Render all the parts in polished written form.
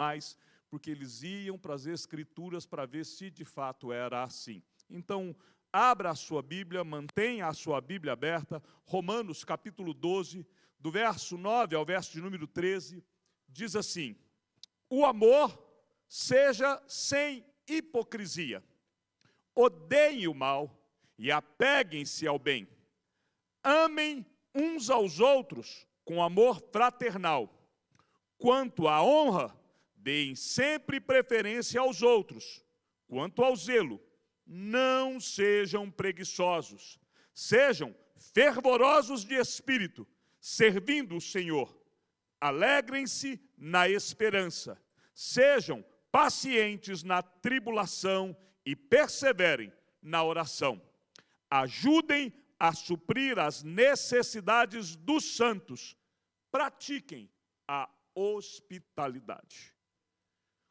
mais, porque eles iam para as Escrituras para ver se de fato era assim. Então, abra a sua Bíblia, mantenha a sua Bíblia aberta. Romanos capítulo 12, do verso 9 ao verso de número 13, diz assim: o amor seja sem hipocrisia. Odeiem o mal e apeguem-se ao bem. Amem uns aos outros com amor fraternal. Quanto à honra, deem sempre preferência aos outros. Quanto ao zelo, não sejam preguiçosos. Sejam fervorosos de espírito, servindo o Senhor. Alegrem-se na esperança. Sejam pacientes na tribulação e perseverem na oração. Ajudem a suprir as necessidades dos santos. Pratiquem a hospitalidade.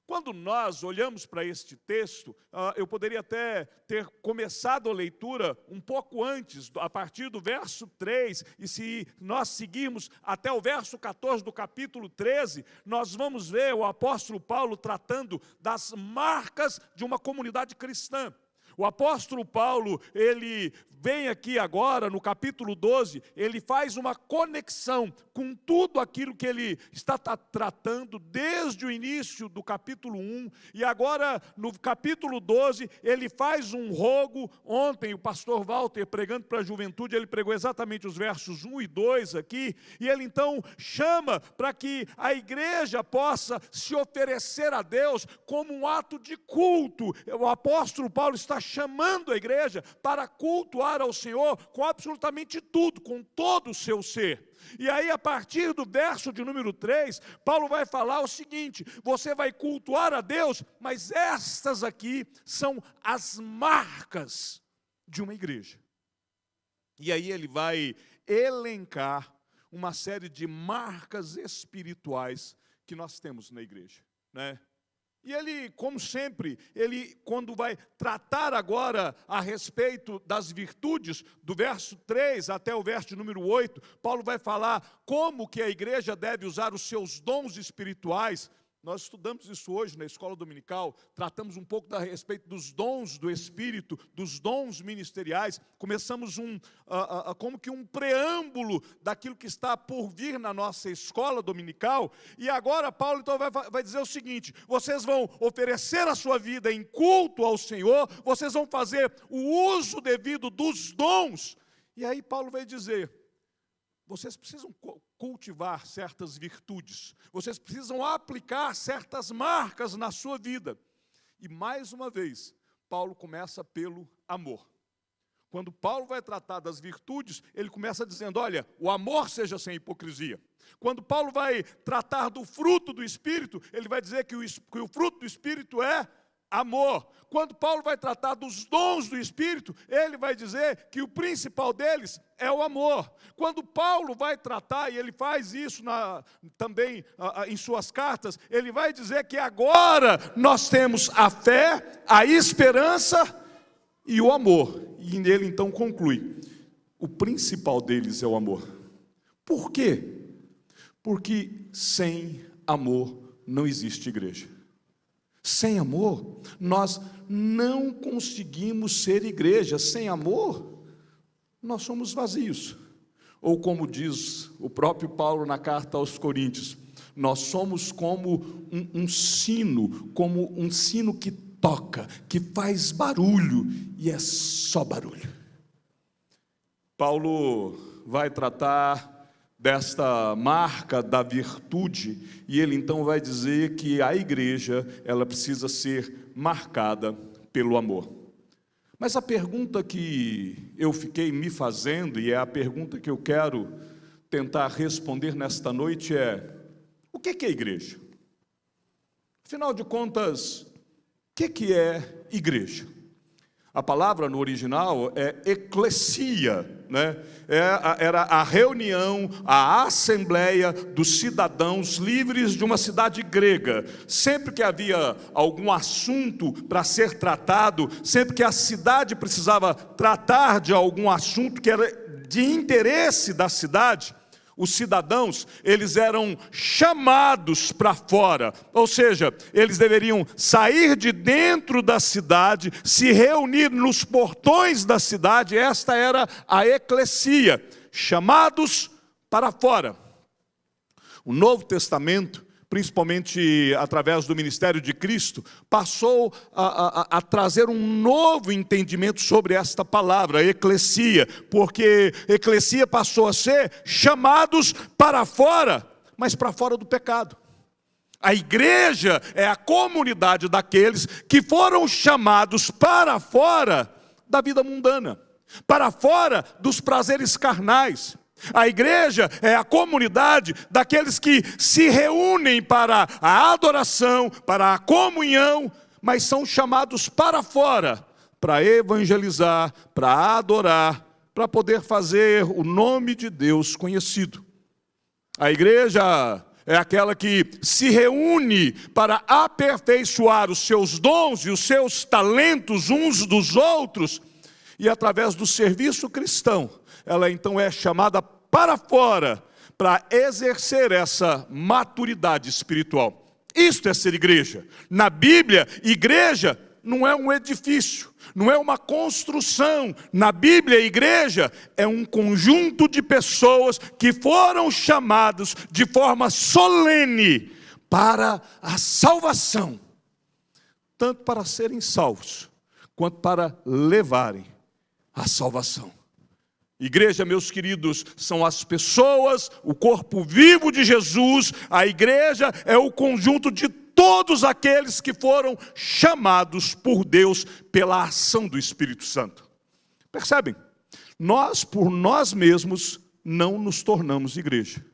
Quando nós olhamos para este texto, eu poderia até ter começado a leitura um pouco antes, a partir do verso 3, e se nós seguirmos até o verso 14 do capítulo 13, nós vamos ver o apóstolo Paulo tratando das marcas de uma comunidade cristã. O apóstolo Paulo, ele vem aqui agora, no capítulo 12, ele faz uma conexão com tudo aquilo que ele está tratando desde o início do capítulo 1, e agora no capítulo 12, ele faz um rogo. Ontem o pastor Walter, pregando para a juventude, ele pregou exatamente os versos 1 e 2 aqui, e ele então chama para que a igreja possa se oferecer a Deus como um ato de culto. O apóstolo Paulo está chamando a igreja para cultuar ao Senhor com absolutamente tudo, com todo o seu ser. E aí, a partir do verso de número 3, Paulo vai falar o seguinte: você vai cultuar a Deus, mas estas aqui são as marcas de uma igreja. E aí ele vai elencar uma série de marcas espirituais que nós temos na igreja, né? E ele, como sempre, quando vai tratar agora a respeito das virtudes, do verso 3 até o verso de número 8, Paulo vai falar como que a igreja deve usar os seus dons espirituais. Nós estudamos isso hoje na escola dominical, tratamos um pouco a respeito dos dons do Espírito, dos dons ministeriais. Começamos como que um preâmbulo daquilo que está por vir na nossa escola dominical. E agora Paulo então vai dizer o seguinte: vocês vão oferecer a sua vida em culto ao Senhor, vocês vão fazer o uso devido dos dons. E aí Paulo vai dizer: vocês precisam cultivar certas virtudes, vocês precisam aplicar certas marcas na sua vida. E mais uma vez, Paulo começa pelo amor. Quando Paulo vai tratar das virtudes, ele começa dizendo: olha, o amor seja sem hipocrisia. Quando Paulo vai tratar do fruto do Espírito, ele vai dizer que o fruto do Espírito é amor. Quando Paulo vai tratar dos dons do Espírito, ele vai dizer que o principal deles é o amor. Quando Paulo vai tratar, e ele faz isso também em suas cartas, ele vai dizer que agora nós temos a fé, a esperança e o amor. E ele então conclui: o principal deles é o amor. Por quê? Porque sem amor não existe igreja. Sem amor, nós não conseguimos ser igreja. Sem amor, nós somos vazios. Ou como diz o próprio Paulo na carta aos Coríntios, nós somos como um sino que toca, que faz barulho, e é só barulho. Paulo vai tratar desta marca da virtude, e ele então vai dizer que a igreja, ela precisa ser marcada pelo amor. Mas a pergunta que eu fiquei me fazendo, e é a pergunta que eu quero tentar responder nesta noite, é: o que é igreja? Afinal de contas, o que é igreja? A palavra no original é eclesia, né? Era a reunião, a assembleia dos cidadãos livres de uma cidade grega. Sempre que havia algum assunto para ser tratado, sempre que a cidade precisava tratar de algum assunto que era de interesse da cidade, os cidadãos, eles eram chamados para fora, ou seja, eles deveriam sair de dentro da cidade, se reunir nos portões da cidade. Esta era a eclesia, chamados para fora. O Novo Testamento, principalmente através do ministério de Cristo, passou a trazer um novo entendimento sobre esta palavra, eclesia, porque eclesia passou a ser chamados para fora, mas para fora do pecado. A igreja é a comunidade daqueles que foram chamados para fora da vida mundana, para fora dos prazeres carnais. A igreja é a comunidade daqueles que se reúnem para a adoração, para a comunhão, mas são chamados para fora, para evangelizar, para adorar, para poder fazer o nome de Deus conhecido. A igreja é aquela que se reúne para aperfeiçoar os seus dons e os seus talentos uns dos outros, e através do serviço cristão, ela então é chamada para fora, para exercer essa maturidade espiritual. Isto é ser igreja. Na Bíblia, igreja não é um edifício, não é uma construção. Na Bíblia, igreja é um conjunto de pessoas que foram chamados de forma solene para a salvação, tanto para serem salvos, quanto para levarem a salvação. Igreja, meus queridos, são as pessoas, o corpo vivo de Jesus. A igreja é o conjunto de todos aqueles que foram chamados por Deus pela ação do Espírito Santo. Percebem? Nós, por nós mesmos, não nos tornamos igreja.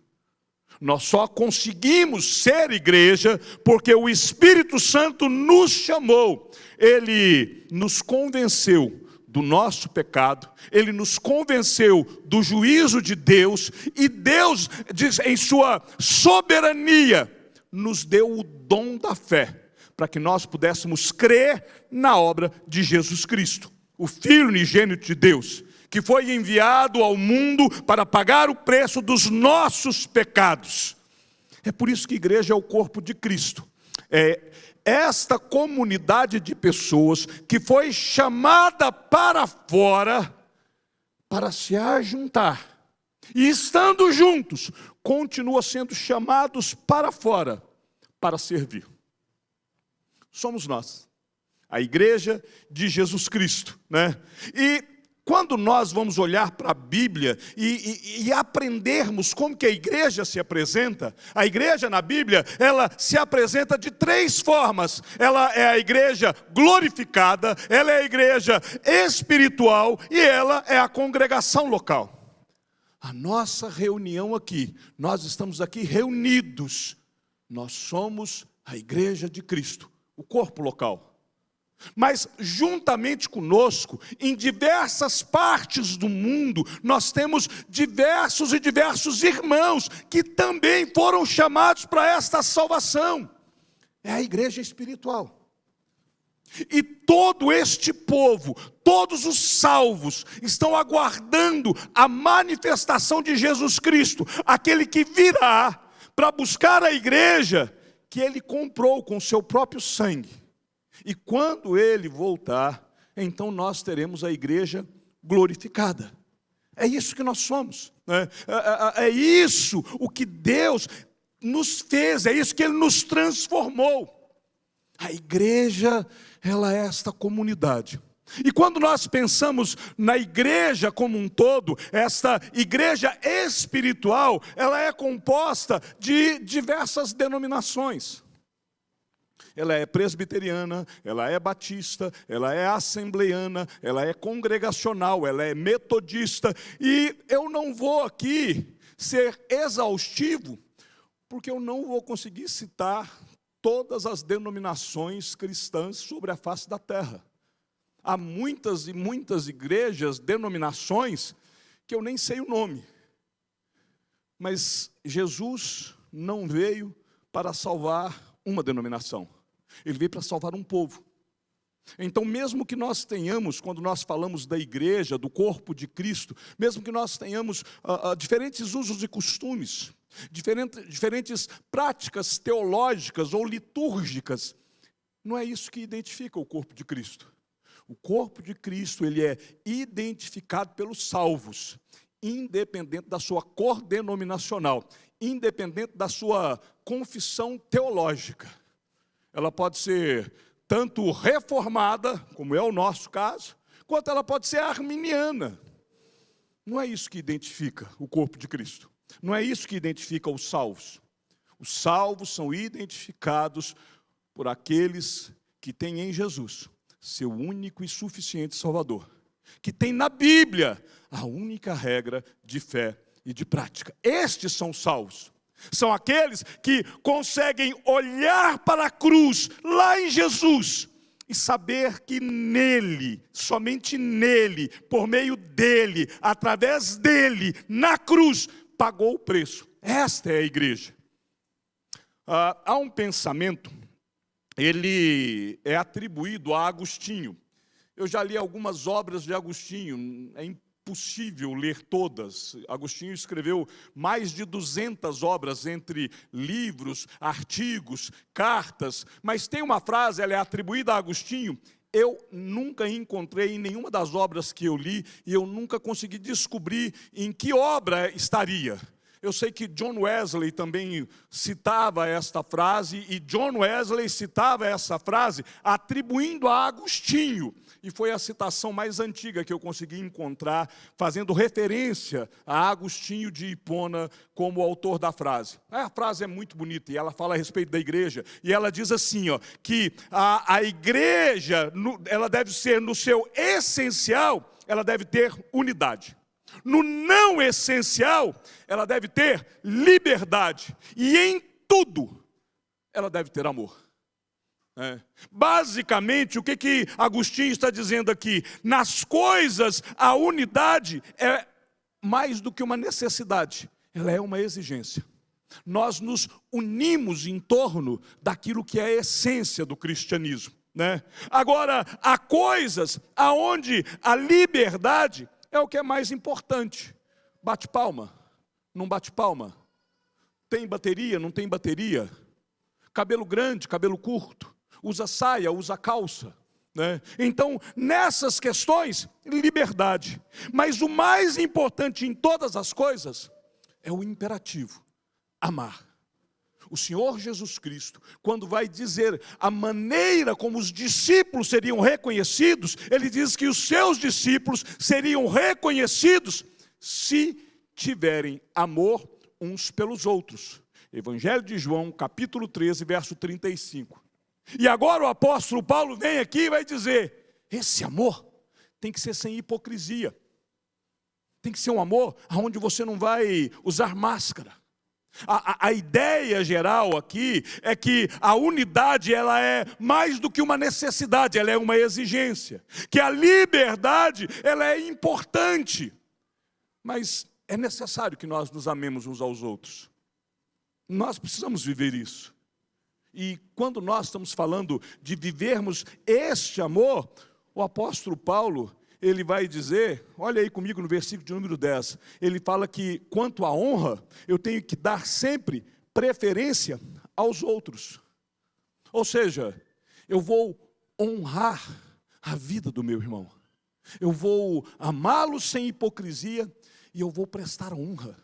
Nós só conseguimos ser igreja porque o Espírito Santo nos chamou. Ele nos convenceu do nosso pecado, Ele nos convenceu do juízo de Deus, e Deus, em sua soberania, nos deu o dom da fé, para que nós pudéssemos crer na obra de Jesus Cristo, o Filho unigênito de Deus, que foi enviado ao mundo para pagar o preço dos nossos pecados. É por isso que a igreja é o corpo de Cristo. Esta comunidade de pessoas que foi chamada para fora para se ajuntar, e estando juntos, continua sendo chamados para fora para servir. Somos nós, a igreja de Jesus Cristo, né? E quando nós vamos olhar para a Bíblia e aprendermos como que a igreja se apresenta, a igreja na Bíblia, ela se apresenta de três formas. Ela é a igreja glorificada, ela é a igreja espiritual e ela é a congregação local. A nossa reunião aqui, nós estamos aqui reunidos, nós somos a igreja de Cristo, o corpo local. Mas juntamente conosco, em diversas partes do mundo, nós temos diversos irmãos que também foram chamados para esta salvação. É a igreja espiritual. E todo este povo, todos os salvos, estão aguardando a manifestação de Jesus Cristo, aquele que virá para buscar a igreja que ele comprou com o seu próprio sangue. E quando ele voltar, então nós teremos a igreja glorificada. É isso que nós somos, né? É isso o que Deus nos fez, é isso que Ele nos transformou. A igreja, ela é esta comunidade. E quando nós pensamos na igreja como um todo, esta igreja espiritual, ela é composta de diversas denominações. Ela é presbiteriana, ela é batista, ela é assembleiana, ela é congregacional, ela é metodista. E eu não vou aqui ser exaustivo, porque eu não vou conseguir citar todas as denominações cristãs sobre a face da terra. Há muitas e muitas igrejas, denominações, que eu nem sei o nome. Mas Jesus não veio para salvar uma denominação. Ele veio para salvar um povo. Então, mesmo que nós tenhamos, quando nós falamos da igreja, do corpo de Cristo, mesmo que nós tenhamos diferentes usos e costumes, diferentes práticas teológicas ou litúrgicas, não é isso que identifica o corpo de Cristo. O corpo de Cristo, ele é identificado pelos salvos, independente da sua cor denominacional, independente da sua confissão teológica. Ela pode ser tanto reformada, como é o nosso caso, quanto ela pode ser arminiana. Não é isso que identifica o corpo de Cristo. Não é isso que identifica os salvos. Os salvos são identificados por aqueles que têm em Jesus seu único e suficiente Salvador, que tem na Bíblia a única regra de fé e de prática. Estes são salvos. São aqueles que conseguem olhar para a cruz, lá em Jesus, e saber que nele, somente nele, por meio dele, através dele, na cruz, pagou o preço. Esta é a igreja. Há um pensamento, ele é atribuído a Agostinho. Eu já li algumas obras de Agostinho, é impossível ler todas. Agostinho escreveu mais de 200 obras, entre livros, artigos, cartas, mas tem uma frase, ela é atribuída a Agostinho. Eu nunca encontrei em nenhuma das obras que eu li, e eu nunca consegui descobrir em que obra estaria. Eu sei que John Wesley também citava esta frase, e John Wesley citava essa frase atribuindo a Agostinho, e foi a citação mais antiga que eu consegui encontrar, fazendo referência a Agostinho de Hipona como autor da frase. A frase é muito bonita, e ela fala a respeito da igreja, e ela diz assim, que a igreja, ela deve ser, no seu essencial, ela deve ter unidade. No não essencial, ela deve ter liberdade. E em tudo, ela deve ter amor. Basicamente, o que Agostinho está dizendo aqui? Nas coisas, a unidade é mais do que uma necessidade. Ela é uma exigência. Nós nos unimos em torno daquilo que é a essência do cristianismo. Agora, há coisas aonde a liberdade é o que é mais importante. Bate palma, não bate palma. Tem bateria, não tem bateria. Cabelo grande, cabelo curto. Usa saia, usa calça. Então, nessas questões, liberdade. Mas o mais importante em todas as coisas é o imperativo: amar. O Senhor Jesus Cristo, quando vai dizer a maneira como os discípulos seriam reconhecidos, ele diz que os seus discípulos seriam reconhecidos se tiverem amor uns pelos outros. Evangelho de João, capítulo 13, verso 35. E agora o apóstolo Paulo vem aqui e vai dizer: esse amor tem que ser sem hipocrisia. Tem que ser um amor onde você não vai usar máscara. A ideia geral aqui é que a unidade, ela é mais do que uma necessidade, ela é uma exigência. Que a liberdade, ela é importante, mas é necessário que nós nos amemos uns aos outros. Nós precisamos viver isso. E quando nós estamos falando de vivermos este amor, o apóstolo Paulo, ele vai dizer, olha aí comigo no versículo de número 10, ele fala que quanto à honra, eu tenho que dar sempre preferência aos outros. Ou seja, eu vou honrar a vida do meu irmão. Eu vou amá-lo sem hipocrisia e eu vou prestar honra.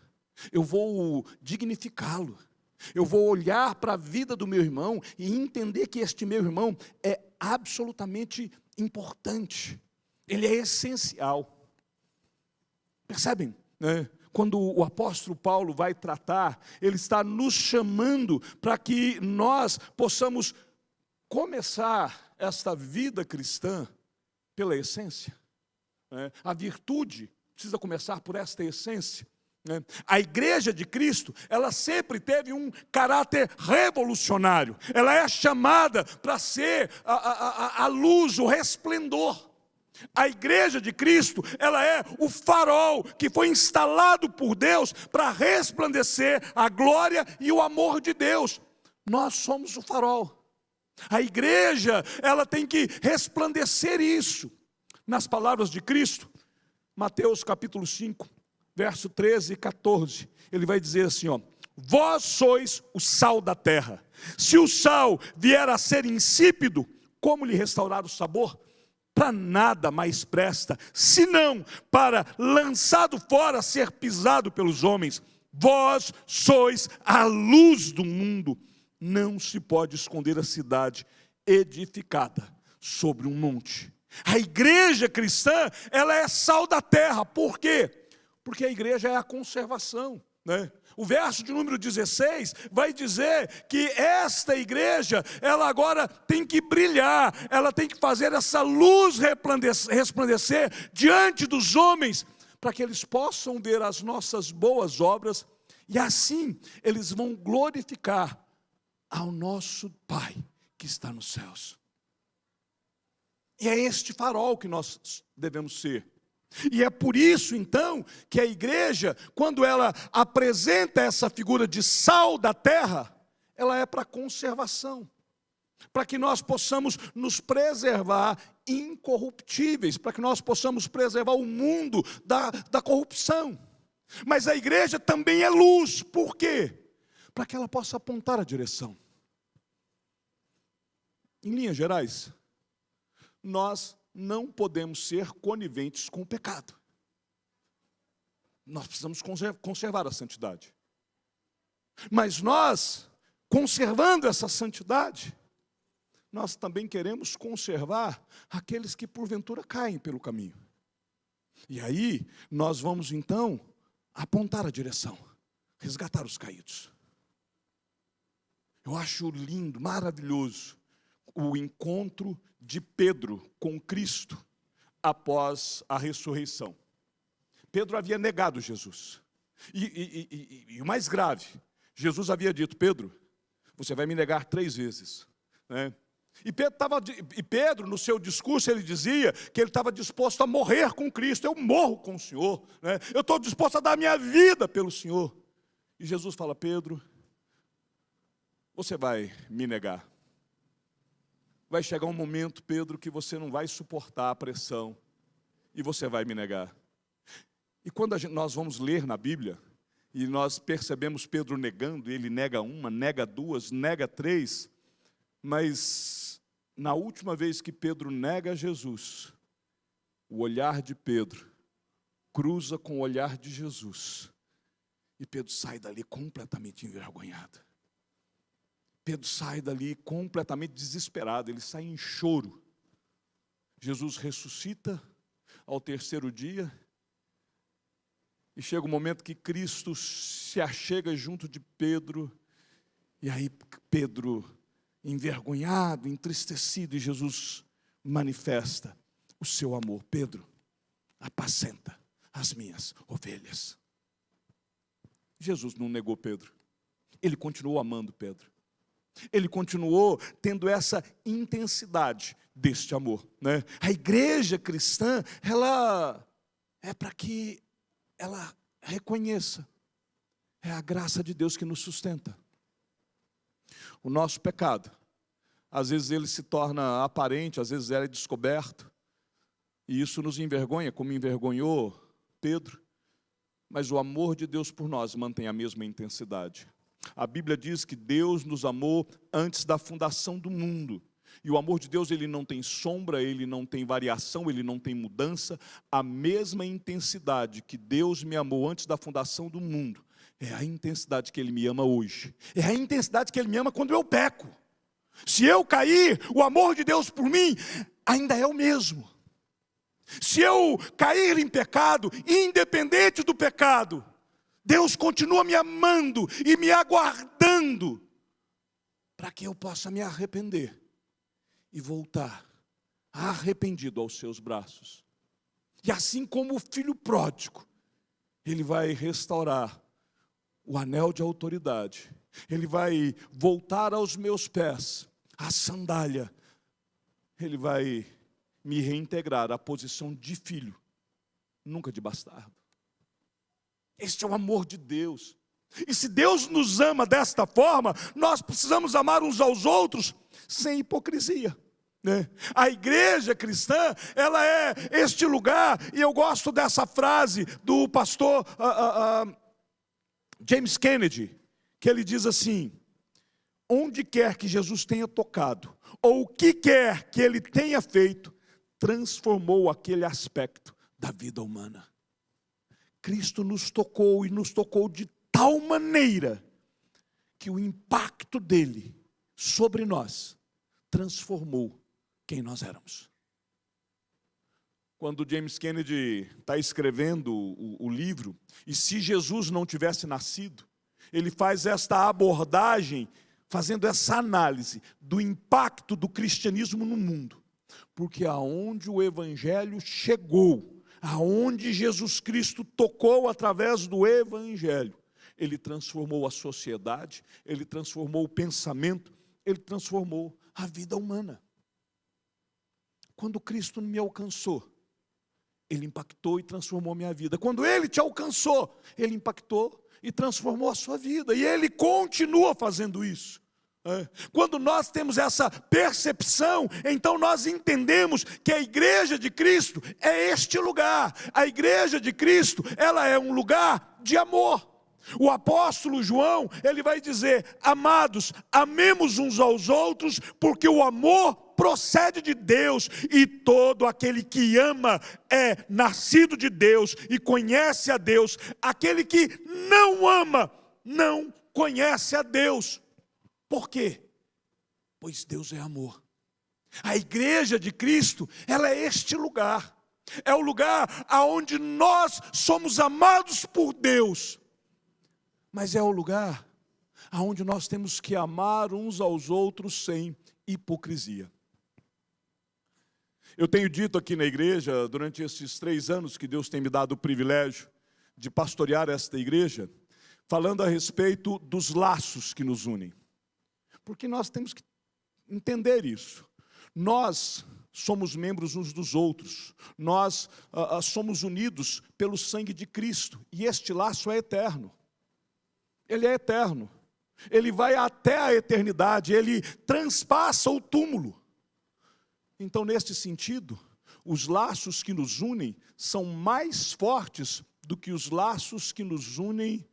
Eu vou dignificá-lo. Eu vou olhar para a vida do meu irmão e entender que este meu irmão é absolutamente importante. Ele é essencial. Percebem? Quando o apóstolo Paulo vai tratar, ele está nos chamando para que nós possamos começar esta vida cristã pela essência. A virtude precisa começar por esta essência. A igreja de Cristo, ela sempre teve um caráter revolucionário. Ela é chamada para ser a luz, o resplendor. A igreja de Cristo, ela é o farol que foi instalado por Deus para resplandecer a glória e o amor de Deus. Nós somos o farol. A igreja, ela tem que resplandecer isso. Nas palavras de Cristo, Mateus capítulo 5, verso 13 e 14, ele vai dizer assim, ó: vós sois o sal da terra. Se o sal vier a ser insípido, como lhe restaurar o sabor? Para nada mais presta, senão para, lançado fora, ser pisado pelos homens. Vós sois a luz do mundo. Não se pode esconder a cidade edificada sobre um monte. A igreja cristã, ela é sal da terra. Por quê? Porque a igreja é a conservação, né? O verso de número 16 vai dizer que esta igreja, ela agora tem que brilhar, ela tem que fazer essa luz resplandecer diante dos homens, para que eles possam ver as nossas boas obras, e assim eles vão glorificar ao nosso Pai que está nos céus. E é este farol que nós devemos ser. E é por isso, então, que a igreja, quando ela apresenta essa figura de sal da terra, ela é para conservação, para que nós possamos nos preservar incorruptíveis, para que nós possamos preservar o mundo da corrupção. Mas a igreja também é luz. Por quê? Para que ela possa apontar a direção. Em linhas gerais, nós não podemos ser coniventes com o pecado. Nós precisamos conservar a santidade. Mas nós, conservando essa santidade, nós também queremos conservar aqueles que porventura caem pelo caminho. E aí, nós vamos então apontar a direção, resgatar os caídos. Eu acho lindo, maravilhoso, o encontro de Pedro com Cristo após a ressurreição. Pedro havia negado Jesus. E o mais grave, Jesus havia dito: Pedro, você vai me negar 3 vezes. Né? E Pedro, no seu discurso, ele dizia que ele estava disposto a morrer com Cristo. Eu morro com o Senhor, né? Eu estou disposto a dar minha vida pelo Senhor. E Jesus fala: Pedro, você vai me negar. Vai chegar um momento, Pedro, que você não vai suportar a pressão e você vai me negar. E quando nós vamos ler na Bíblia, e nós percebemos Pedro negando, ele nega 1, nega 2, nega 3, mas na última vez que Pedro nega Jesus, o olhar de Pedro cruza com o olhar de Jesus, e Pedro sai dali completamente envergonhado. Pedro sai dali completamente desesperado, ele sai em choro. Jesus ressuscita ao 3º dia, e chega o momento que Cristo se achega junto de Pedro, e aí Pedro, envergonhado, entristecido, e Jesus manifesta o seu amor: Pedro, apacenta as minhas ovelhas. Jesus não negou Pedro, ele continuou amando Pedro. Ele continuou tendo essa intensidade deste amor, né? A igreja cristã, ela é para que ela reconheça, é a graça de Deus que nos sustenta. O nosso pecado, às vezes ele se torna aparente, às vezes ele é descoberto, e isso nos envergonha, como envergonhou Pedro, mas o amor de Deus por nós mantém a mesma intensidade. A Bíblia diz que Deus nos amou antes da fundação do mundo. E o amor de Deus, ele não tem sombra, ele não tem variação, ele não tem mudança. A mesma intensidade que Deus me amou antes da fundação do mundo, é a intensidade que Ele me ama hoje. É a intensidade que Ele me ama quando eu peco. Se eu cair, o amor de Deus por mim ainda é o mesmo. Se eu cair em pecado, independente do pecado, Deus continua me amando e me aguardando para que eu possa me arrepender e voltar arrependido aos seus braços. E assim como o filho pródigo, ele vai restaurar o anel de autoridade, ele vai voltar aos meus pés a sandália, ele vai me reintegrar à posição de filho, nunca de bastardo. Este é o amor de Deus. E se Deus nos ama desta forma, nós precisamos amar uns aos outros sem hipocrisia, né? A igreja cristã, ela é este lugar, e eu gosto dessa frase do pastor James Kennedy, que ele diz assim: onde quer que Jesus tenha tocado, ou o que quer que ele tenha feito, transformou aquele aspecto da vida humana. Cristo nos tocou, e nos tocou de tal maneira que o impacto dele sobre nós transformou quem nós éramos. Quando James Kennedy está escrevendo o livro, e se Jesus não tivesse nascido, ele faz esta abordagem, fazendo essa análise do impacto do cristianismo no mundo. Porque aonde o evangelho chegou, aonde Jesus Cristo tocou através do evangelho, ele transformou a sociedade, ele transformou o pensamento, ele transformou a vida humana. Quando Cristo me alcançou, ele impactou e transformou a minha vida. Quando ele te alcançou, ele impactou e transformou a sua vida. E ele continua fazendo isso. Quando nós temos essa percepção, então nós entendemos que a igreja de Cristo é este lugar. A igreja de Cristo, ela é um lugar de amor. O apóstolo João, ele vai dizer: amados, amemos uns aos outros, porque o amor procede de Deus, e todo aquele que ama é nascido de Deus e conhece a Deus. Aquele que não ama, não conhece a Deus. Por quê? Pois Deus é amor. A igreja de Cristo, ela é este lugar. É o lugar aonde nós somos amados por Deus. Mas é o lugar aonde nós temos que amar uns aos outros sem hipocrisia. Eu tenho dito aqui na igreja, durante esses 3 anos que Deus tem me dado o privilégio de pastorear esta igreja, falando a respeito dos laços que nos unem. Porque nós temos que entender isso. Nós somos membros uns dos outros. Nós somos unidos pelo sangue de Cristo. E este laço é eterno. Ele é eterno. Ele vai até a eternidade. Ele transpassa o túmulo. Então, neste sentido, os laços que nos unem são mais fortes do que os laços que nos unem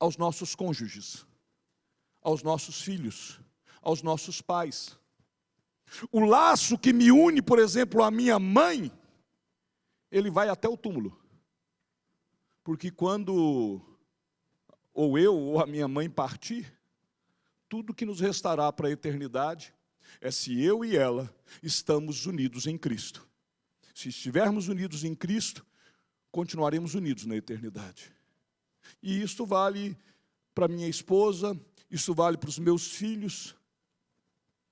aos nossos cônjuges, aos nossos filhos, aos nossos pais. O laço que me une, por exemplo, à minha mãe, ele vai até o túmulo. Porque quando ou eu ou a minha mãe partir, tudo que nos restará para a eternidade é se eu e ela estamos unidos em Cristo. Se estivermos unidos em Cristo, continuaremos unidos na eternidade. E isto vale para minha esposa, isto vale para os meus filhos,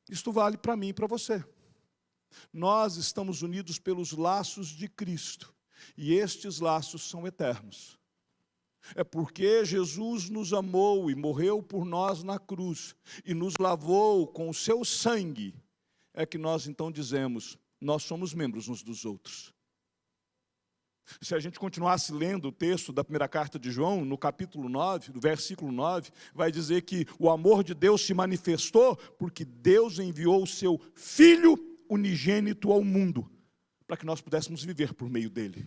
isto vale para mim e para você. Nós estamos unidos pelos laços de Cristo, e estes laços são eternos. É porque Jesus nos amou e morreu por nós na cruz, e nos lavou com o seu sangue, é que nós então dizemos: nós somos membros uns dos outros. Se a gente continuasse lendo o texto da primeira carta de João, no capítulo 9, no versículo 9, vai dizer que o amor de Deus se manifestou porque Deus enviou o seu Filho unigênito ao mundo, para que nós pudéssemos viver por meio dele.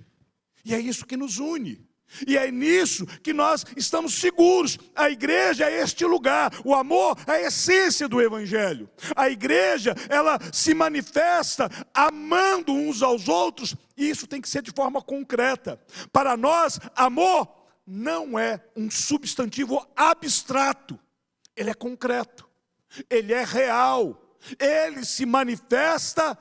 E é isso que nos une. E é nisso que nós estamos seguros. A igreja é este lugar. O amor é a essência do evangelho. A igreja, ela se manifesta amando uns aos outros, e isso tem que ser de forma concreta. Para nós, amor não é um substantivo abstrato. Ele é concreto. Ele é real. Ele se manifesta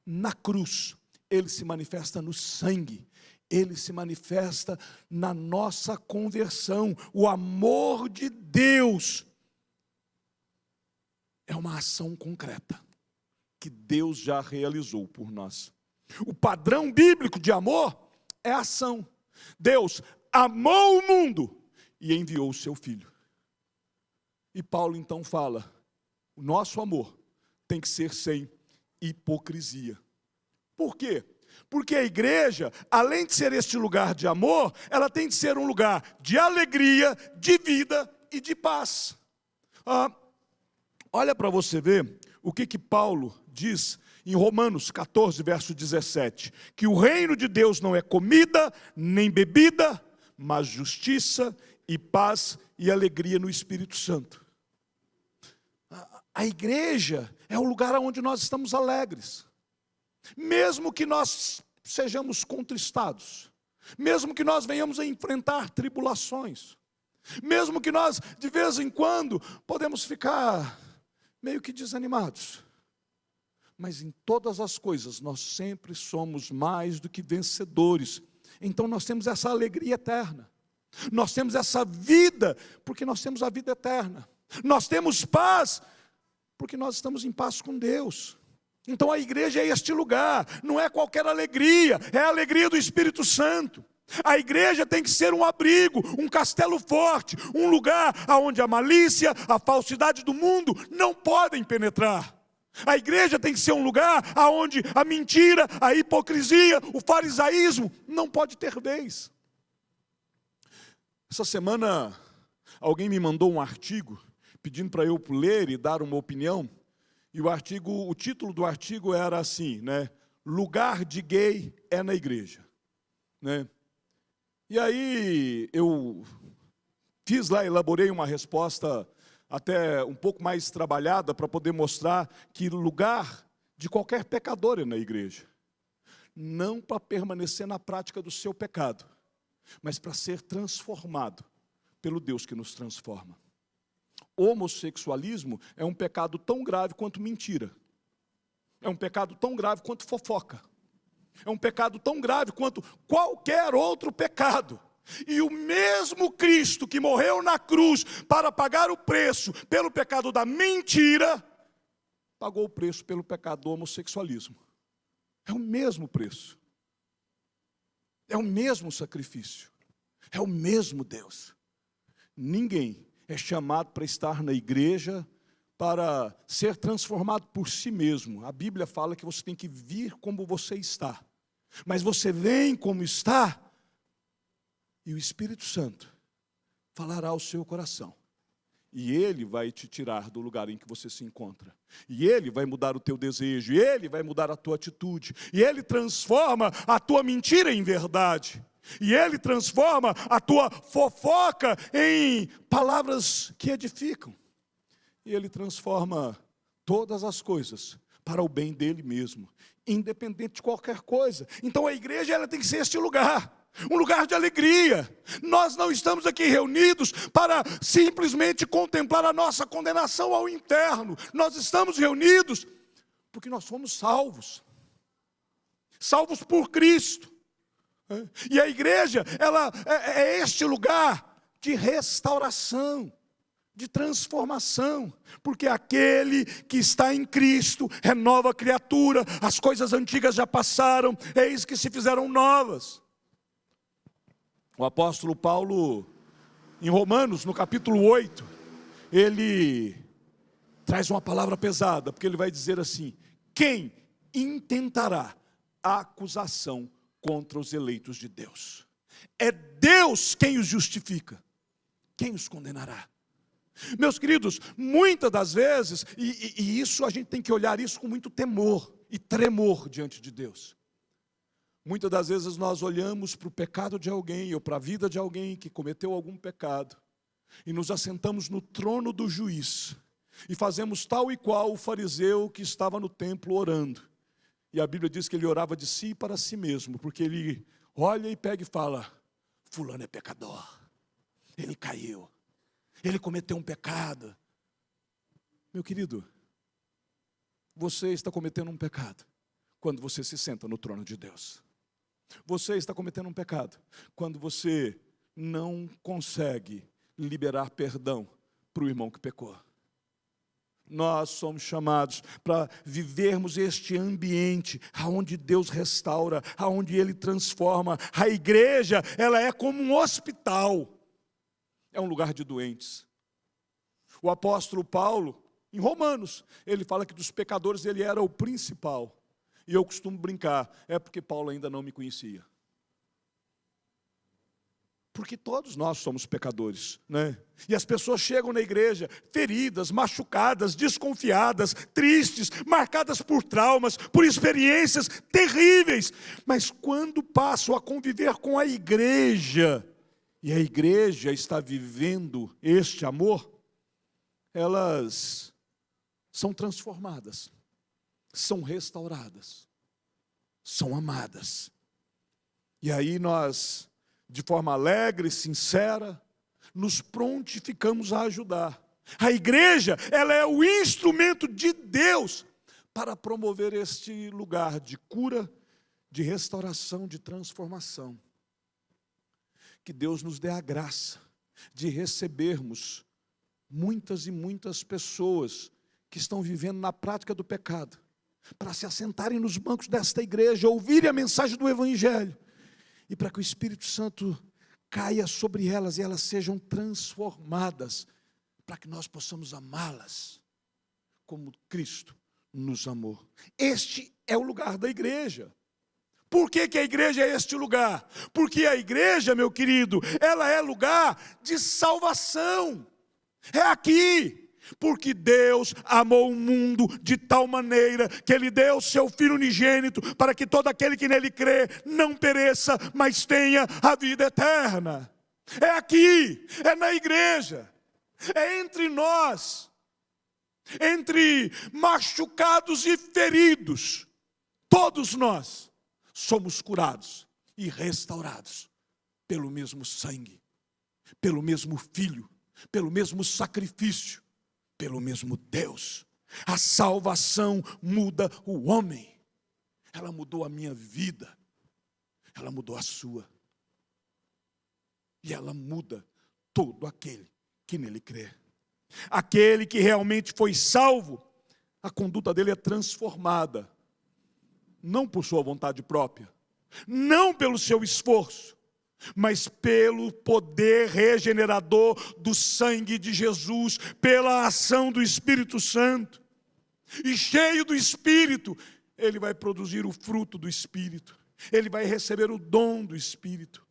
na cruz. Ele se manifesta no sangue. Ele se manifesta na nossa conversão. O amor de Deus é uma ação concreta que Deus já realizou por nós. O padrão bíblico de amor é ação. Deus amou o mundo e enviou o seu Filho. E Paulo então fala: o nosso amor tem que ser sem hipocrisia. Por quê? Porque a igreja, além de ser este lugar de amor, ela tem de ser um lugar de alegria, de vida e de paz. Olha para você ver o que Paulo diz em Romanos 14, verso 17. Que o reino de Deus não é comida, nem bebida, mas justiça e paz e alegria no Espírito Santo. A igreja é o lugar onde nós estamos alegres. Mesmo que nós sejamos contristados, mesmo que nós venhamos a enfrentar tribulações, mesmo que nós, de vez em quando, podemos ficar meio que desanimados, mas em todas as coisas nós sempre somos mais do que vencedores. Então nós temos essa alegria eterna, nós temos essa vida, porque nós temos a vida eterna, nós temos paz, porque nós estamos em paz com Deus. Então a igreja é este lugar, não é qualquer alegria, é a alegria do Espírito Santo. A igreja tem que ser um abrigo, um castelo forte, um lugar onde a malícia, a falsidade do mundo não podem penetrar. A igreja tem que ser um lugar onde a mentira, a hipocrisia, o farisaísmo não pode ter vez. Essa semana alguém me mandou um artigo pedindo para eu ler e dar uma opinião. E o título do artigo era assim, né? Lugar de gay é na igreja, né? E aí eu fiz lá, elaborei uma resposta até um pouco mais trabalhada para poder mostrar que lugar de qualquer pecador é na igreja. Não para permanecer na prática do seu pecado, mas para ser transformado pelo Deus que nos transforma. Homossexualismo é um pecado tão grave quanto mentira. É um pecado tão grave quanto fofoca. É um pecado tão grave quanto qualquer outro pecado. E o mesmo Cristo que morreu na cruz para pagar o preço pelo pecado da mentira, pagou o preço pelo pecado do homossexualismo. É o mesmo preço. É o mesmo sacrifício. É o mesmo Deus. Ninguém é chamado para estar na igreja, para ser transformado por si mesmo. A Bíblia fala que você tem que vir como você está. Mas você vem como está, e o Espírito Santo falará ao seu coração. E Ele vai te tirar do lugar em que você se encontra. E Ele vai mudar o teu desejo, e Ele vai mudar a tua atitude. E Ele transforma a tua mentira em verdade. E Ele transforma a tua fofoca em palavras que edificam. E Ele transforma todas as coisas para o bem dEle mesmo, independente de qualquer coisa. Então a igreja ela tem que ser este lugar, um lugar de alegria. Nós não estamos aqui reunidos para simplesmente contemplar a nossa condenação ao inferno. Nós estamos reunidos porque nós fomos salvos. Salvos por Cristo. E a igreja, ela é este lugar de restauração, de transformação, porque aquele que está em Cristo é nova criatura, as coisas antigas já passaram, eis que se fizeram novas. O apóstolo Paulo, em Romanos, no capítulo 8, ele traz uma palavra pesada, porque ele vai dizer assim: quem intentará a acusação contra os eleitos de Deus? É Deus quem os justifica. Quem os condenará? Meus queridos, muitas das vezes, e isso a gente tem que olhar isso com muito temor e tremor diante de Deus. Muitas das vezes nós olhamos para o pecado de alguém, ou para a vida de alguém que cometeu algum pecado, e nos assentamos no trono do juiz, e fazemos tal e qual o fariseu que estava no templo orando. E a Bíblia diz que ele orava de si para si mesmo, porque ele olha e pega e fala: fulano é pecador, ele caiu, ele cometeu um pecado. Meu querido, você está cometendo um pecado quando você se senta no trono de Deus. Você está cometendo um pecado quando você não consegue liberar perdão para o irmão que pecou. Nós somos chamados para vivermos este ambiente onde Deus restaura, onde Ele transforma. A igreja, ela é como um hospital, é um lugar de doentes. O apóstolo Paulo, em Romanos, ele fala que dos pecadores ele era o principal. E eu costumo brincar, é porque Paulo ainda não me conhecia. Porque todos nós somos pecadores, né? E as pessoas chegam na igreja feridas, machucadas, desconfiadas, tristes, marcadas por traumas, por experiências terríveis. Mas quando passam a conviver com a igreja, e a igreja está vivendo este amor, elas são transformadas, são restauradas, são amadas. E aí nós, de forma alegre, sincera, nos prontificamos a ajudar. A igreja, ela é o instrumento de Deus para promover este lugar de cura, de restauração, de transformação. Que Deus nos dê a graça de recebermos muitas e muitas pessoas que estão vivendo na prática do pecado, para se assentarem nos bancos desta igreja, ouvirem a mensagem do Evangelho, e para que o Espírito Santo caia sobre elas e elas sejam transformadas, para que nós possamos amá-las como Cristo nos amou. Este é o lugar da igreja. Por que a igreja é este lugar? Porque a igreja, meu querido, ela é lugar de salvação. É aqui. Porque Deus amou o mundo de tal maneira que Ele deu o seu Filho unigênito para que todo aquele que nele crê não pereça, mas tenha a vida eterna. É aqui, é na igreja, é entre nós, entre machucados e feridos, todos nós somos curados e restaurados pelo mesmo sangue, pelo mesmo Filho, pelo mesmo sacrifício, pelo mesmo Deus. A salvação muda o homem. Ela mudou a minha vida. Ela mudou a sua. E ela muda todo aquele que nele crê. Aquele que realmente foi salvo, a conduta dele é transformada. Não por sua vontade própria, não pelo seu esforço, mas pelo poder regenerador do sangue de Jesus, pela ação do Espírito Santo. E cheio do Espírito, ele vai produzir o fruto do Espírito, ele vai receber o dom do Espírito.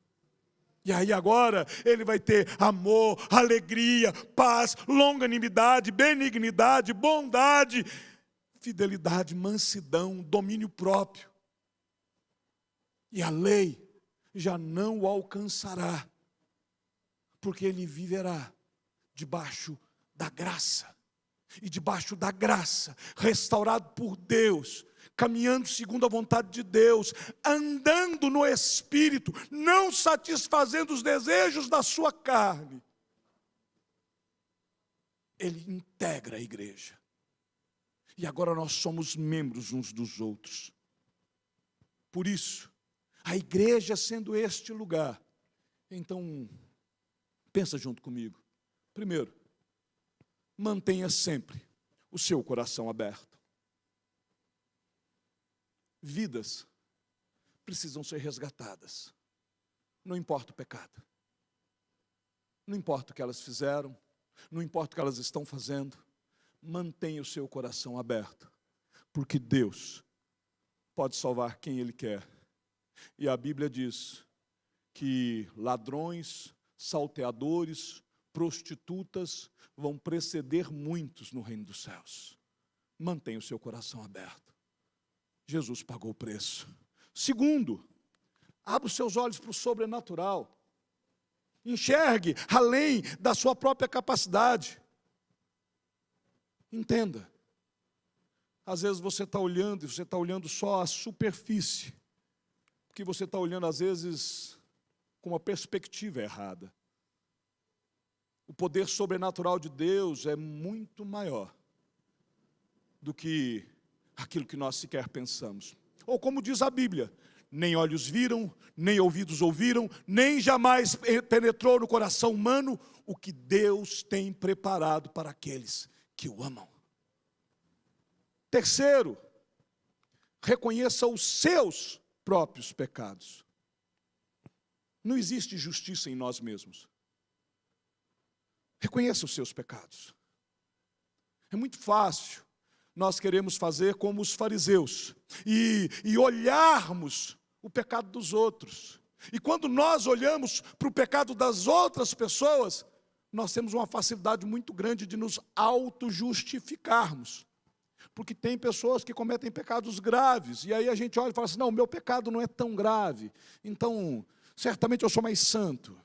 E aí agora ele vai ter amor, alegria, paz, longanimidade, benignidade, bondade, fidelidade, mansidão, domínio próprio. E a lei já não o alcançará, porque ele viverá debaixo da graça. E debaixo da graça, restaurado por Deus, caminhando segundo a vontade de Deus, andando no Espírito, não satisfazendo os desejos da sua carne. Ele integra a igreja. E agora nós somos membros uns dos outros. Por isso, a igreja sendo este lugar, então, pensa junto comigo. Primeiro, mantenha sempre o seu coração aberto. Vidas precisam ser resgatadas. Não importa o pecado. Não importa o que elas fizeram. Não importa o que elas estão fazendo. Mantenha o seu coração aberto. Porque Deus pode salvar quem Ele quer. E a Bíblia diz que ladrões, salteadores, prostitutas vão preceder muitos no reino dos céus. Mantenha o seu coração aberto. Jesus pagou o preço. Segundo, abra os seus olhos para o sobrenatural. Enxergue além da sua própria capacidade. Entenda. Às vezes você está olhando e você está olhando só a superfície. Porque você está olhando às vezes com uma perspectiva errada. O poder sobrenatural de Deus é muito maior do que aquilo que nós sequer pensamos. Ou como diz a Bíblia, nem olhos viram, nem ouvidos ouviram, nem jamais penetrou no coração humano o que Deus tem preparado para aqueles que o amam. Terceiro, reconheça os seus próprios pecados. Não existe justiça em nós mesmos. Reconheça os seus pecados. É muito fácil nós queremos fazer como os fariseus e olharmos o pecado dos outros. E quando nós olhamos para o pecado das outras pessoas, nós temos uma facilidade muito grande de nos auto-justificarmos. Porque tem pessoas que cometem pecados graves, e aí a gente olha e fala assim, não, o meu pecado não é tão grave, então, certamente eu sou mais santo.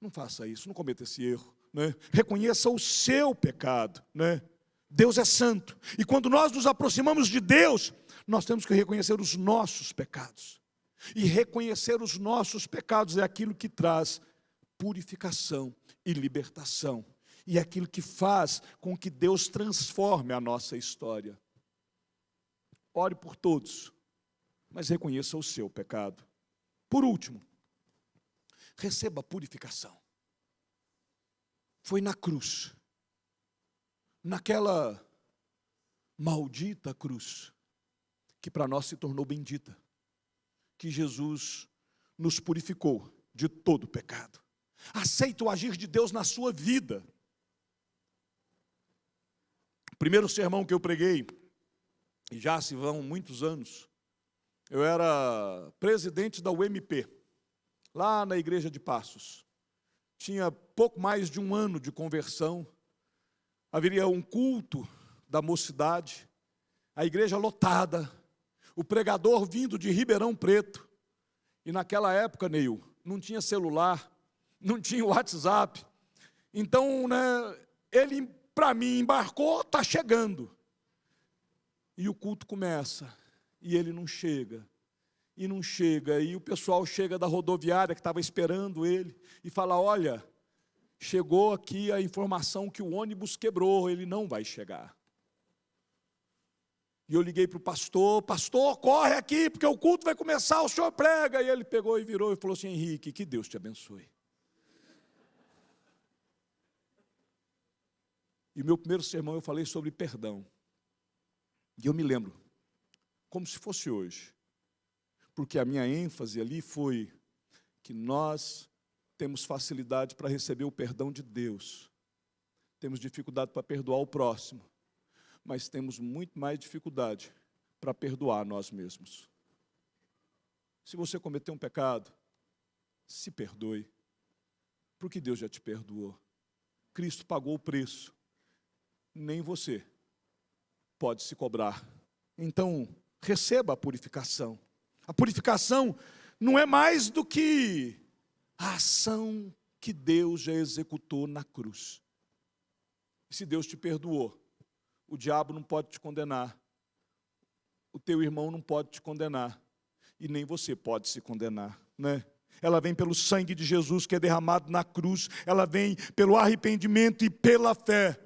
Não faça isso, não cometa esse erro, né? Reconheça o seu pecado, né? Deus é santo, e quando nós nos aproximamos de Deus, nós temos que reconhecer os nossos pecados. E reconhecer os nossos pecados é aquilo que traz purificação e libertação. E é aquilo que faz com que Deus transforme a nossa história. Ore por todos, mas reconheça o seu pecado. Por último, receba a purificação. Foi na cruz, naquela maldita cruz, que para nós se tornou bendita, que Jesus nos purificou de todo pecado. Aceita o agir de Deus na sua vida. O primeiro sermão que eu preguei, e já se vão muitos anos, eu era presidente da UMP, lá na igreja de Passos. Tinha pouco mais de um ano de conversão, haveria um culto da mocidade, a igreja lotada, o pregador vindo de Ribeirão Preto, e naquela época, Neil, não tinha celular, não tinha WhatsApp, então, ele, para mim, embarcou, está chegando, e o culto começa, e ele não chega, e o pessoal chega da rodoviária, que estava esperando ele, e fala, olha, chegou aqui a informação que o ônibus quebrou, ele não vai chegar. E eu liguei para o pastor, corre aqui, porque o culto vai começar, o senhor prega. E ele pegou e virou e falou assim, Henrique, que Deus te abençoe. E o meu primeiro sermão eu falei sobre perdão. E eu me lembro, como se fosse hoje, porque a minha ênfase ali foi que nós temos facilidade para receber o perdão de Deus, temos dificuldade para perdoar o próximo, mas temos muito mais dificuldade para perdoar nós mesmos. Se você cometeu um pecado, se perdoe, porque Deus já te perdoou. Cristo pagou o preço, nem você pode se cobrar. Então, receba a purificação. A purificação não é mais do que a ação que Deus já executou na cruz. E se Deus te perdoou, o diabo não pode te condenar, o teu irmão não pode te condenar, e nem você pode se condenar, né? Ela vem pelo sangue de Jesus que é derramado na cruz, ela vem pelo arrependimento e pela fé.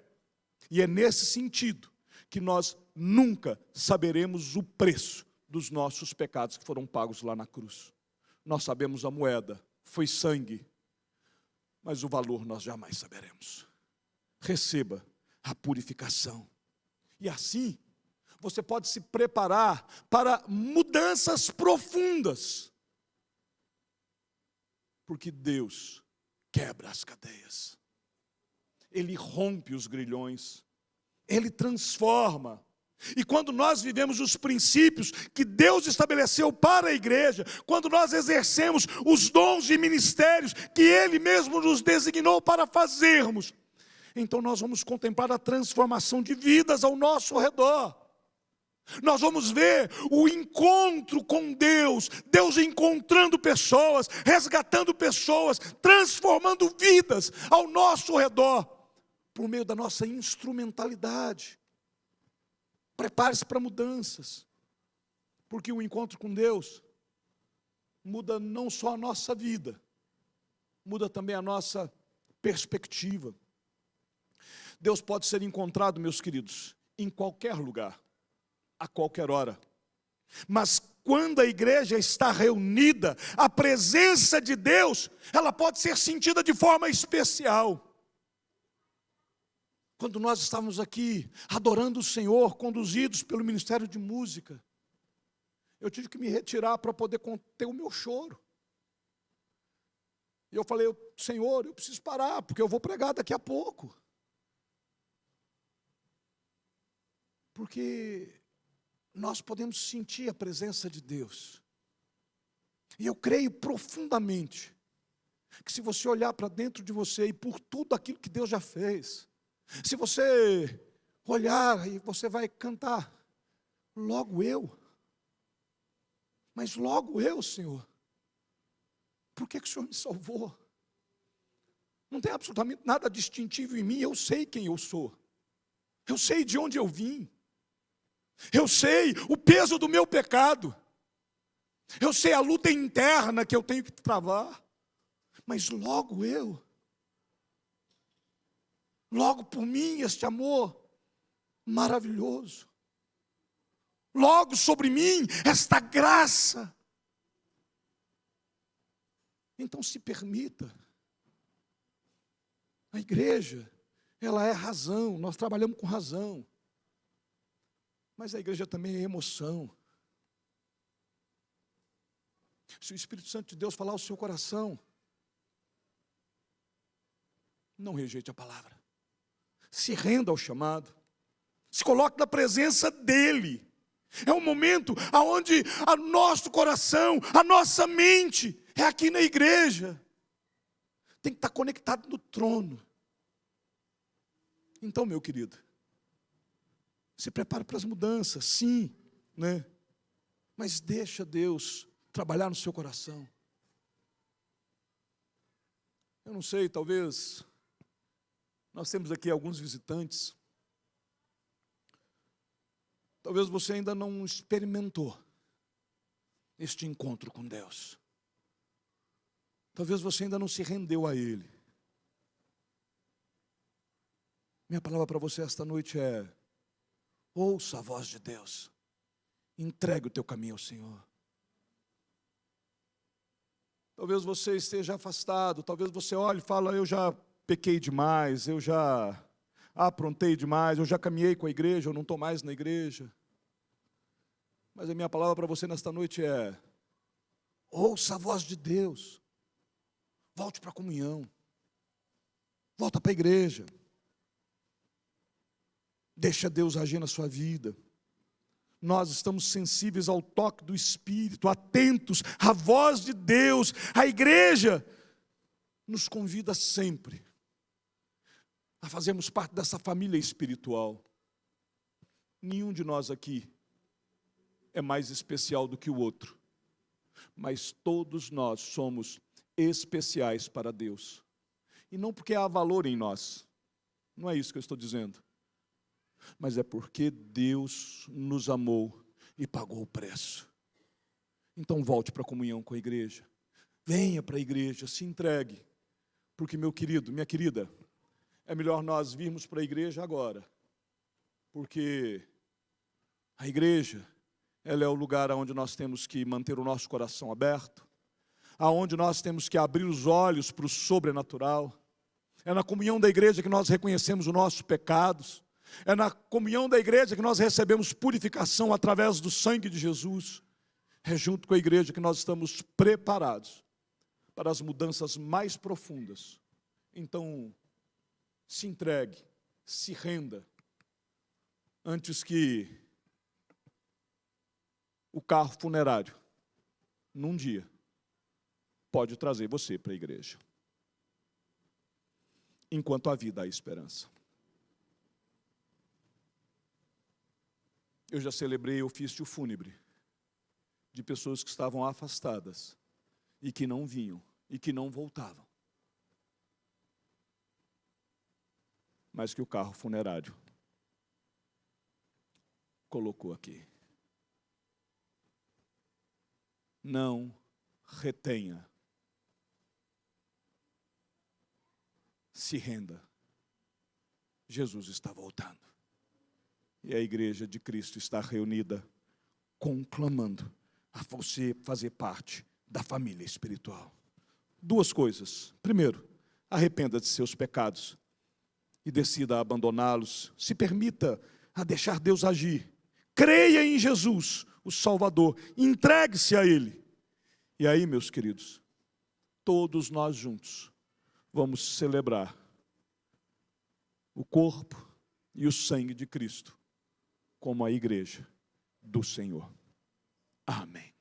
E é nesse sentido que nós nunca saberemos o preço dos nossos pecados que foram pagos lá na cruz. Nós sabemos a moeda, foi sangue, mas o valor nós jamais saberemos. Receba a purificação. E assim, você pode se preparar para mudanças profundas. Porque Deus quebra as cadeias. Ele rompe os grilhões. Ele transforma. E quando nós vivemos os princípios que Deus estabeleceu para a igreja, quando nós exercemos os dons e ministérios que Ele mesmo nos designou para fazermos, então nós vamos contemplar a transformação de vidas ao nosso redor. Nós vamos ver o encontro com Deus, Deus encontrando pessoas, resgatando pessoas, transformando vidas ao nosso redor, por meio da nossa instrumentalidade. Prepare-se para mudanças, porque o encontro com Deus muda não só a nossa vida, muda também a nossa perspectiva. Deus pode ser encontrado, meus queridos, em qualquer lugar, a qualquer hora. Mas quando a igreja está reunida, a presença de Deus, ela pode ser sentida de forma especial. Quando nós estávamos aqui, adorando o Senhor, conduzidos pelo Ministério de Música, eu tive que me retirar para poder conter o meu choro. E eu falei, Senhor, eu preciso parar, porque eu vou pregar daqui a pouco. Porque nós podemos sentir a presença de Deus. E eu creio profundamente que se você olhar para dentro de você e por tudo aquilo que Deus já fez, se você olhar e você vai cantar, logo eu, mas logo eu, Senhor, por que o Senhor me salvou? Não tem absolutamente nada distintivo em mim, eu sei quem eu sou, eu sei de onde eu vim, eu sei o peso do meu pecado, eu sei a luta interna que eu tenho que travar, mas logo eu, logo por mim este amor maravilhoso, logo sobre mim esta graça. Então se permita. A igreja, ela é razão, nós trabalhamos com razão, mas a igreja também é emoção. Se o Espírito Santo de Deus falar ao seu coração, não rejeite a palavra, se renda ao chamado, se coloque na presença dEle. É um momento onde o nosso coração, a nossa mente, é aqui na igreja, tem que estar conectado no trono. Então, meu querido, se prepare para as mudanças, sim, né? Mas deixa Deus trabalhar no seu coração. Eu não sei, talvez nós temos aqui alguns visitantes. Talvez você ainda não experimentou este encontro com Deus. Talvez você ainda não se rendeu a Ele. Minha palavra para você esta noite é: ouça a voz de Deus, entregue o teu caminho ao Senhor. Talvez você esteja afastado, talvez você olhe e fale: eu já pequei demais, eu já aprontei demais, eu já caminhei com a igreja, eu não estou mais na igreja. Mas a minha palavra para você nesta noite é: ouça a voz de Deus, volte para a comunhão, volta para a igreja, deixa Deus agir na sua vida. Nós estamos sensíveis ao toque do Espírito, atentos à voz de Deus. A igreja nos convida sempre a fazermos parte dessa família espiritual. Nenhum de nós aqui é mais especial do que o outro, mas todos nós somos especiais para Deus. E não porque há valor em nós, não é isso que eu estou dizendo, mas é porque Deus nos amou e pagou o preço. Então volte para a comunhão com a igreja, venha para a igreja, se entregue, porque, meu querido, minha querida, é melhor nós virmos para a igreja agora, porque a igreja, ela é o lugar onde nós temos que manter o nosso coração aberto, aonde nós temos que abrir os olhos para o sobrenatural. É na comunhão da igreja que nós reconhecemos os nossos pecados, é na comunhão da igreja que nós recebemos purificação através do sangue de Jesus. É junto com a igreja que nós estamos preparados para as mudanças mais profundas. Então, se entregue, se renda, antes que o carro funerário, num dia, pode trazer você para a igreja. Enquanto há vida, há esperança. Eu já celebrei ofício fúnebre de pessoas que estavam afastadas e que não vinham e que não voltavam, mas que o carro funerário colocou aqui. Não retenha, se renda. Jesus está voltando. E a igreja de Cristo está reunida, conclamando a você fazer parte da família espiritual. Duas coisas. Primeiro, arrependa de seus pecados e decida abandoná-los. Se permita a deixar Deus agir. Creia em Jesus, o Salvador. Entregue-se a Ele. E aí, meus queridos, todos nós juntos vamos celebrar o corpo e o sangue de Cristo como a igreja do Senhor. Amém.